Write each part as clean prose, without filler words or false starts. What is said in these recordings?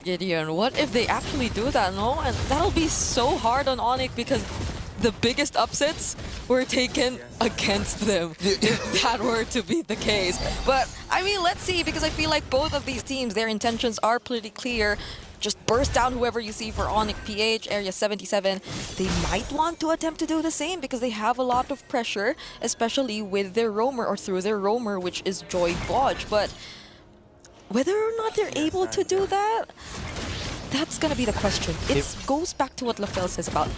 Gideon, what if they actually do that, no? And that'll be so hard on ONIC because the biggest upsets were taken against them, if that were to be the case. But, I mean, let's see, because I feel like both of these teams, their intentions are pretty clear. Just burst down whoever you see for ONIC PH, Area 77. They might want to attempt to do the same because they have a lot of pressure, especially with their roamer or through their roamer, which is Joy Bodge. But whether or not they're able to do that, that's gonna be the question. It goes back to what LaFell says about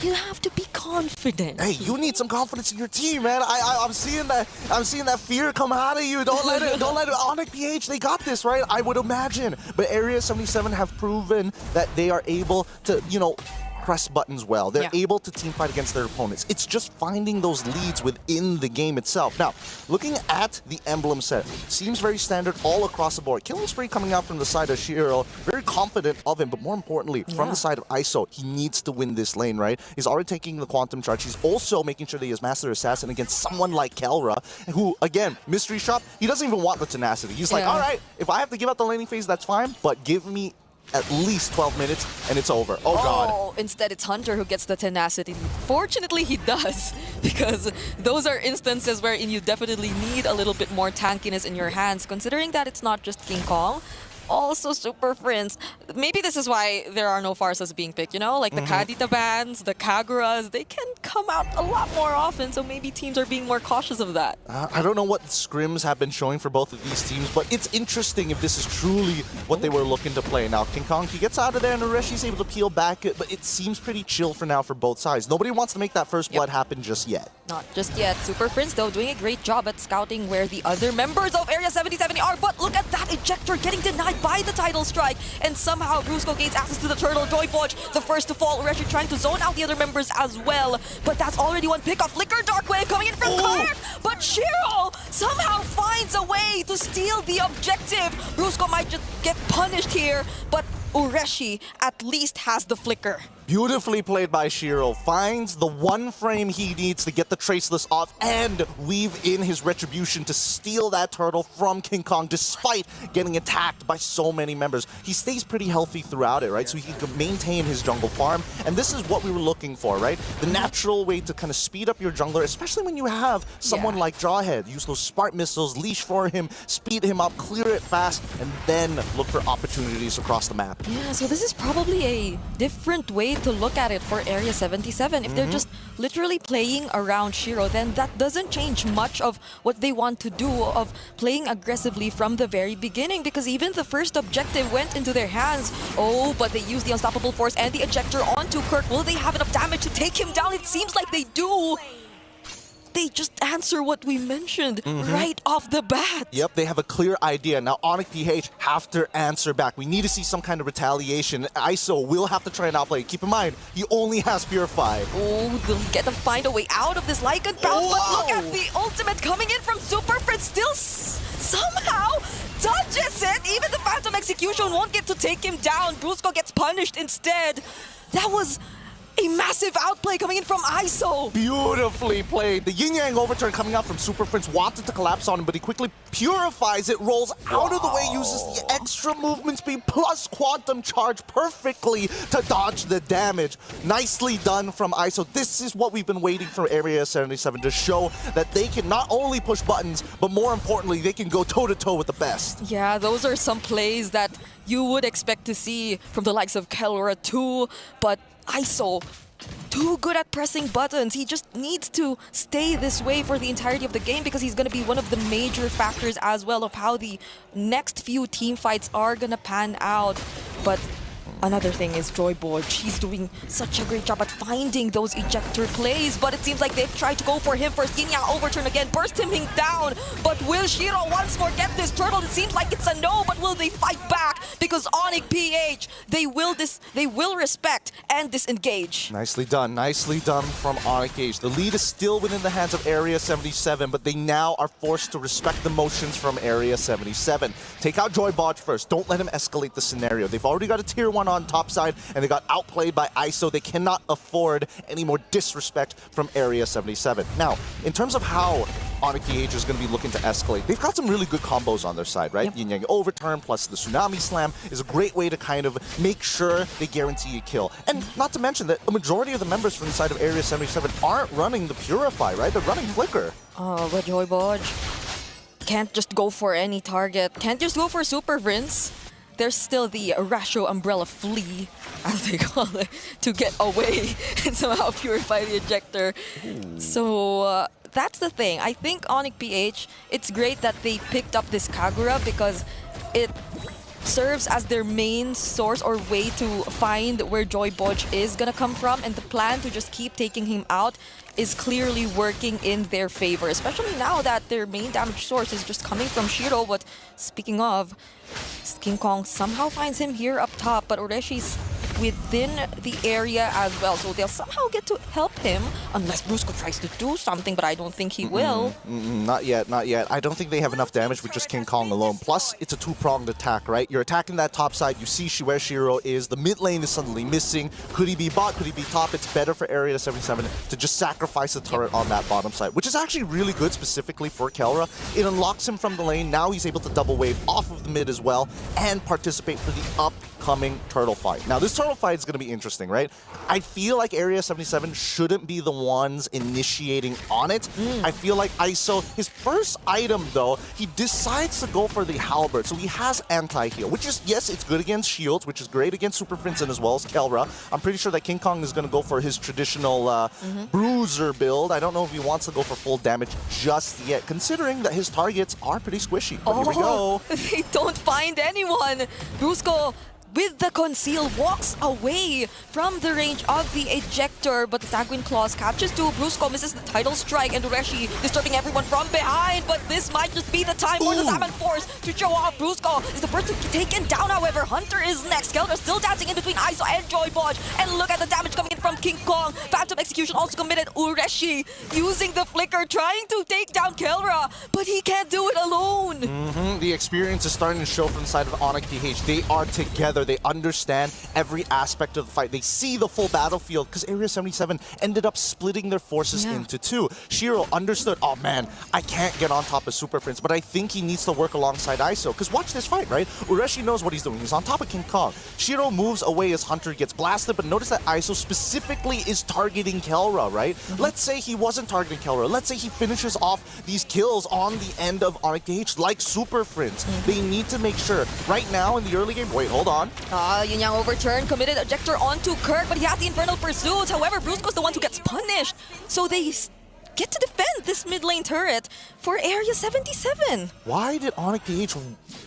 you have to be confident. Hey, you need some confidence in your team, man. I'm seeing that fear come out of you. Don't let it. ONIC PH, they got this, right? I would imagine. But Area 77 have proven that they are able to, press buttons well. They're able to team fight against their opponents. It's just finding those leads within the game itself. Now, looking at the emblem set, seems very standard all across the board. Killing Spree coming out from the side of Shiro, very confident of him, but more importantly, from the side of ISO, he needs to win this lane, right? He's already taking the Quantum Charge. He's also making sure that he has Master Assassin against someone like Kelra, who, again, Mystery Shop, he doesn't even want the tenacity. He's like, all right, if I have to give out the laning phase, that's fine, but give me at least 12 minutes and it's over. Oh god. Instead it's Hunter who gets the tenacity. Fortunately he does, because those are instances wherein you definitely need a little bit more tankiness in your hands, considering that it's not just King Kong, also Super Friends. Maybe this is why there are no Farsas being picked, like the Kadita bands, the Kaguras, they can come out a lot more often, so maybe teams are being more cautious of that. I don't know what scrims have been showing for both of these teams, but it's interesting if this is truly what they were looking to play. Now, King Kong, he gets out of there and Ureshi's able to peel back, but it seems pretty chill for now for both sides. Nobody wants to make that first blood happen just yet. Not just yet. Super Friends, though, doing a great job at scouting where the other members of Area 77 are, but look at that ejector getting denied by the title strike, and somehow Brusco gains access to the turtle. Joy Bodge, the first to fall. Ureshi trying to zone out the other members as well, but that's already one pickoff. Flicker, Dark Wave coming in from Clark, but Shiro somehow finds a way to steal the objective. Brusco might just get punished here, but Ureshi at least has the flicker. Beautifully played by Shiro. Finds the one frame he needs to get the Traceless off and weave in his retribution to steal that turtle from King Kong despite getting attacked by so many members. He stays pretty healthy throughout it, right? So he can maintain his jungle farm. And this is what we were looking for, right? The natural way to kind of speed up your jungler, especially when you have someone like Jawhead. Use those Spark Missiles, leash for him, speed him up, clear it fast, and then look for opportunities across the map. Yeah, so this is probably a different way to look at it for Area 77. If they're just literally playing around Shiro, then that doesn't change much of what they want to do of playing aggressively from the very beginning, because even the first objective went into their hands. Oh, but they used the Unstoppable Force and the ejector onto Kirk. Will they have enough damage to take him down? It seems like they do. They just answer what we mentioned right off the bat. Yep, they have a clear idea. Now, ONIC PH have to answer back. We need to see some kind of retaliation. ISO will have to try and outplay. Keep in mind, he only has Purify. Oh, they'll get to find a way out of this Lycan bounce, but look at the ultimate coming in from Super Fred. Still somehow dodges it. Even the Phantom Execution won't get to take him down. Brusco gets punished instead. That was a massive outplay coming in from ISO. Beautifully played. The yin-yang overturn coming out from Super Prince wanted to collapse on him, but he quickly purifies it, rolls out of the way, uses the extra movement speed plus quantum charge perfectly to dodge the damage. Nicely done from ISO. This is what we've been waiting for Area 77 to show that they can not only push buttons, but more importantly, they can go toe-to-toe with the best. Yeah, those are some plays that you would expect to see from the likes of Kelra too, but ISO, too good at pressing buttons. He just needs to stay this way for the entirety of the game, because he's going to be one of the major factors as well of how the next few team fights are going to pan out. But another thing is Joy Bodge. He's doing such a great job at finding those ejector plays, but it seems like they've tried to go for him first. Yin-yang overturn again, burst him down, but will Shiro once more get this turtle? It seems like it's a no, but will they fight back? Because ONIC PH, they will respect and disengage. Nicely done from ONIC PH. The lead is still within the hands of Area 77, but they now are forced to respect the motions from Area 77. Take out Joy Bodge first. Don't let him escalate the scenario. They've already got a tier 1 on top side, and they got outplayed by ISO. They cannot afford any more disrespect from Area 77. Now, in terms of how ONIC PH is going to be looking to escalate. They've got some really good combos on their side, right? Yep. Yin Yang Overturn plus the Tsunami Slam is a great way to kind of make sure they guarantee a kill. And not to mention that a majority of the members from inside of Area 77 aren't running the Purify, right? They're running Flicker. Oh, but Joy Bodge can't just go for any target. Can't just go for Super Prince. There's still the Ratio Umbrella Flea, as they call it, to get away and somehow purify the ejector. Ooh. So that's the thing. I think ONIC PH, it's great that they picked up this Kagura because it serves as their main source or way to find where Joy Bodge is gonna come from, and the plan to just keep taking him out is clearly working in their favor, especially now that their main damage source is just coming from Shiro. But speaking of, King Kong somehow finds him here up top, but Ureshi's within the area as well, so they'll somehow get to help him unless Brusco tries to do something, but I don't think he will. Not yet, not yet. I don't think they have enough damage with just King Kong alone. Plus, it's a two-pronged attack, right? You're attacking that top side, you see where Shiro is, the mid lane is suddenly missing. Could he be bot, could he be top? It's better for Area 77 to just sacrifice the turret on that bottom side, which is actually really good specifically for Kelra. It unlocks him from the lane, now he's able to double wave off of the mid as well and participate for the upcoming turtle fight. Now this turtle fight is going to be interesting, right? I feel like Area 77 shouldn't be the ones initiating on it. I feel like ISO, his first item though, he decides to go for the halberd. So he has anti-heal, which is, yes, it's good against shields, which is great against Super Prince and as well as Kelra. I'm pretty sure that King Kong is going to go for his traditional bruiser build. I don't know if he wants to go for full damage just yet, considering that his targets are pretty squishy. But here we go. They don't find anyone. Brusco, with the conceal, walks away from the range of the ejector, but the Sanguine Claws catches to Brusco, misses the title strike, and Ureshi disturbing everyone from behind, but this might just be the time for the Salmon Force to show off. Brusco is the first to be taken down, however, Hunter is next. Kelra still dancing in between ISO and Joy Bodge, and look at the damage coming in from King Kong. Phantom Execution also committed. Ureshi using the flicker, trying to take down Kelra, but he can't do it alone. The experience is starting to show from the side of ONIC PH. They are together. They understand every aspect of the fight. They see the full battlefield because Area 77 ended up splitting their forces into two. Shiro understood, oh man, I can't get on top of Super Prince, but I think he needs to work alongside ISO. Because watch this fight, right? Ureshi knows what he's doing. He's on top of King Kong. Shiro moves away as Hunter gets blasted, but notice that ISO specifically is targeting Kelra, right? Let's say he wasn't targeting Kelra. Let's say he finishes off these kills on the end of ONIC PH like Super Prince. They need to make sure. Right now in the early game, wait, hold on. Yin Yang Overturn committed ejector onto Kirk, but he has the Infernal Pursuits. However, Brusco's the one who gets punished. So they get to defend this mid lane turret for Area 77. Why did ONIC PH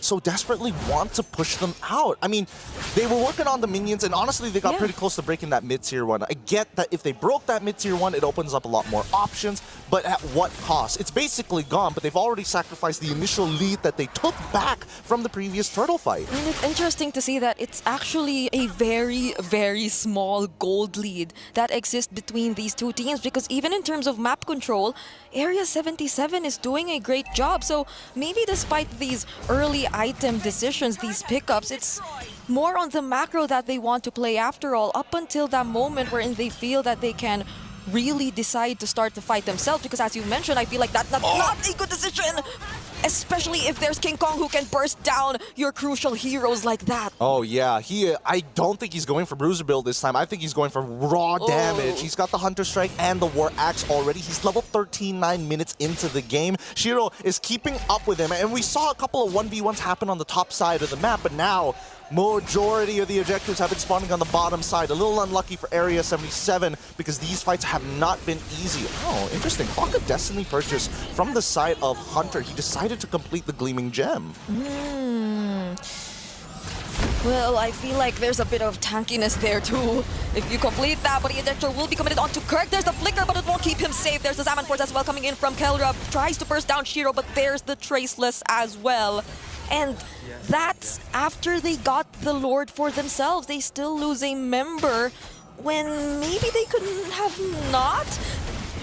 so desperately want to push them out? I mean, they were working on the minions, and honestly, they got pretty close to breaking that mid-tier one. I get that if they broke that mid-tier one, it opens up a lot more options, but at what cost? It's basically gone, but they've already sacrificed the initial lead that they took back from the previous turtle fight. And it's interesting to see that it's actually a very, very small gold lead that exists between these two teams, because even in terms of map control, Area 77 is doing a great job. So maybe despite these early item decisions, these pickups, it's more on the macro that they want to play after all, up until that moment wherein they feel that they can really decide to start the fight themselves. Because as you mentioned, I feel like that's not a good decision, especially if there's King Kong who can burst down your crucial heroes like that. Oh yeah, I don't think he's going for Bruiser build this time. I think he's going for raw damage. He's got the Hunter Strike and the War Axe already. He's level 13, 9 minutes into the game. Shiro is keeping up with him, and we saw a couple of 1v1s happen on the top side of the map, but now majority of the objectives have been spawning on the bottom side. A little unlucky for Area 77 because these fights have not been easy. Oh, interesting. Clock of Destiny purchase from the side of Hunter. He decided to complete the Gleaming Gem. Well, I feel like there's a bit of tankiness there too. If you complete that, but the ejector will be committed onto Kirk. There's the flicker, but it won't keep him safe. There's the Salmon Force as well coming in from Kelra. Tries to burst down Shiro, but there's the Traceless as well. And that's after they got the Lord for themselves. They still lose a member when maybe they couldn't have not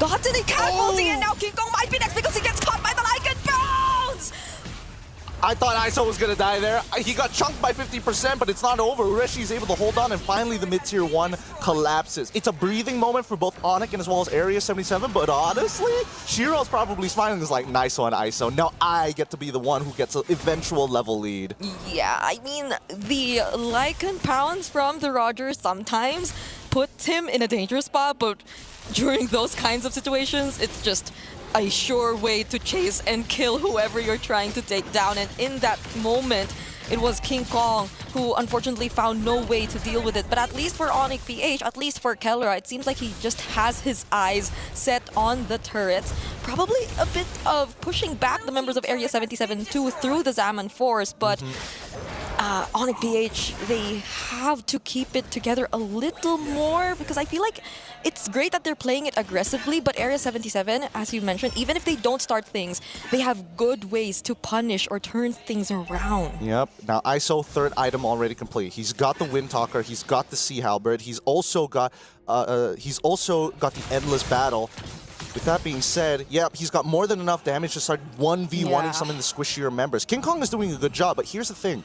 gotten a catapulting, and now King Kong might be next because he gets caught by the Lycan Bounce! I thought ISO was going to die there. He got chunked by 50%, but it's not over. Ureshi is able to hold on, and finally the mid-tier 1 collapses. It's a breathing moment for both ONIC and as well as Area 77, but honestly, Shiro's probably smiling. Is like, nice one, ISO. Now I get to be the one who gets an eventual level lead. Yeah, I mean, the Lycan pounds from the Rogers sometimes puts him in a dangerous spot, but during those kinds of situations, it's just a sure way to chase and kill whoever you're trying to take down. And in that moment, it was King Kong who unfortunately found no way to deal with it. But at least for ONIC PH, at least for Kellera, it seems like he just has his eyes set on the turrets. Probably a bit of pushing back the members of Area 77 too through the Zaman Force, but ONIC PH, they have to keep it together a little more, because I feel like it's great that they're playing it aggressively, but Area 77, as you mentioned, even if they don't start things, they have good ways to punish or turn things around. Yep. Now ISO, third item already complete. He's got the Wind Talker, he's got the Sea Halberd, he's also got the Endless Battle. With that being said, yep, he's got more than enough damage to start 1v1ing some of the squishier members. King Kong is doing a good job, but here's the thing.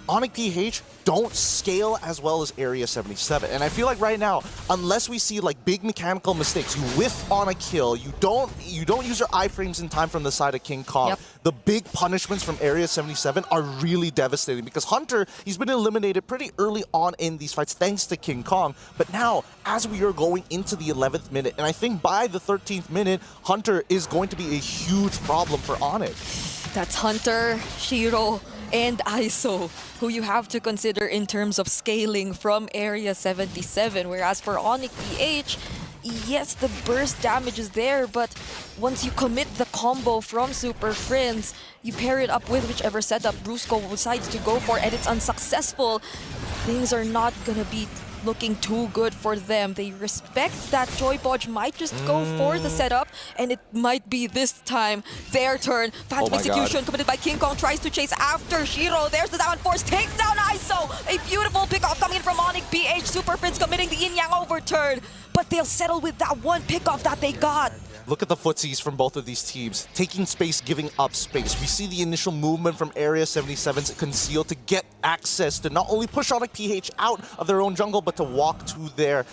ONIC PH don't scale as well as Area 77. And I feel like right now, unless we see like big mechanical mistakes, you whiff on a kill, you don't use your iframes in time from the side of King Kong, the big punishments from Area 77 are really devastating, because Hunter, he's been eliminated pretty early on in these fights thanks to King Kong. But now, as we are going into the 11th minute, and I think by the 13th minute, Hunter is going to be a huge problem for ONIC. That's Hunter, Shiro, and ISO, who you have to consider in terms of scaling from Area 77. Whereas for ONIC PH, yes, the burst damage is there, but once you commit the combo from Super Friends, you pair it up with whichever setup Brusco decides to go for, and it's unsuccessful, things are not gonna be looking too good for them. They respect that Joy Bodge might just go for the setup, and it might be this time their turn. Phantom Execution committed by King Kong, tries to chase after Shiro. There's the Zaman Force, takes down ISO. A beautiful pickoff coming in from ONIC PH. Super Prince committing the Yin Yang overturn, but they'll settle with that one pickoff that they got. Look at the footsies from both of these teams. Taking space, giving up space. We see the initial movement from Area 77's Conceal to get access to not only push ONIC PH out of their own jungle, but to walk to their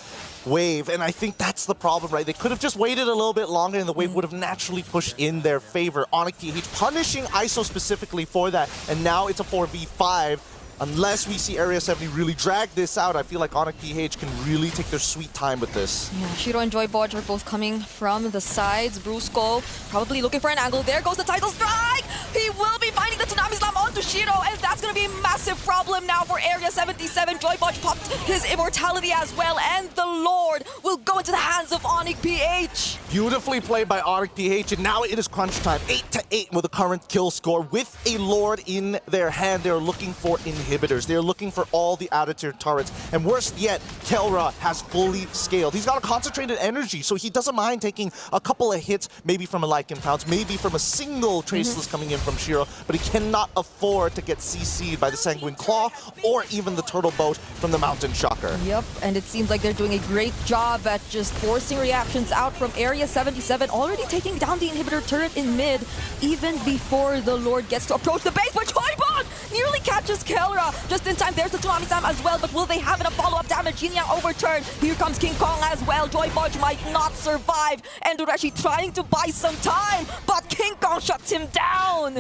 wave. And I think that's the problem, right? They could have just waited a little bit longer and the wave would have naturally pushed in their favor. ONIC PH punishing ISO specifically for that. And now it's a 4v5. Unless we see Area 70 really drag this out, I feel like ONIC PH can really take their sweet time with this. Yeah, Shiro and Joy Bodge are both coming from the sides. Brusco probably looking for an angle. There goes the title strike! He will be finding the Tsunami Slam onto Shiro, and that's going to be a massive problem now for Area 77. Joy Bodge popped his immortality as well, and the Lord will go into the hands of ONIC PH. Beautifully played by ONIC PH, and now it is crunch time. 8-8 with the current kill score. With a Lord in their hand, they're looking for inhibitors. They're looking for all the out-of-tier turrets. And worst yet, Kellera has fully scaled. He's got a concentrated energy, so he doesn't mind taking a couple of hits, maybe from a Lycan Pounce, maybe from a single Traceless coming in from Shiro, but he cannot afford to get CC'd by the Sanguine Claw or even the Turtle Boat from the Mountain Shocker. Yep, and it seems like they're doing a great job at just forcing reactions out from Area 77, already taking down the inhibitor turret in mid, even before the Lord gets to approach the base, but Joy Bodge nearly catches Kellera just in time. There's the Tsunami Slam as well, but will they have enough follow-up damage? Yin Yang overturn. Here comes King Kong as well. Joy Bodge might not survive, and Ureshi trying to buy some time, but King Kong shuts him down.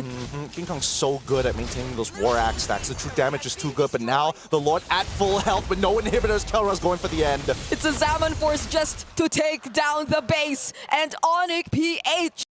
King Kong's so good at maintaining those War Axe stacks. The true damage is too good, but now the Lord at full health with no inhibitors. Kellera's going for the end. It's a Zaman Force just to take down the base, and ONIC PH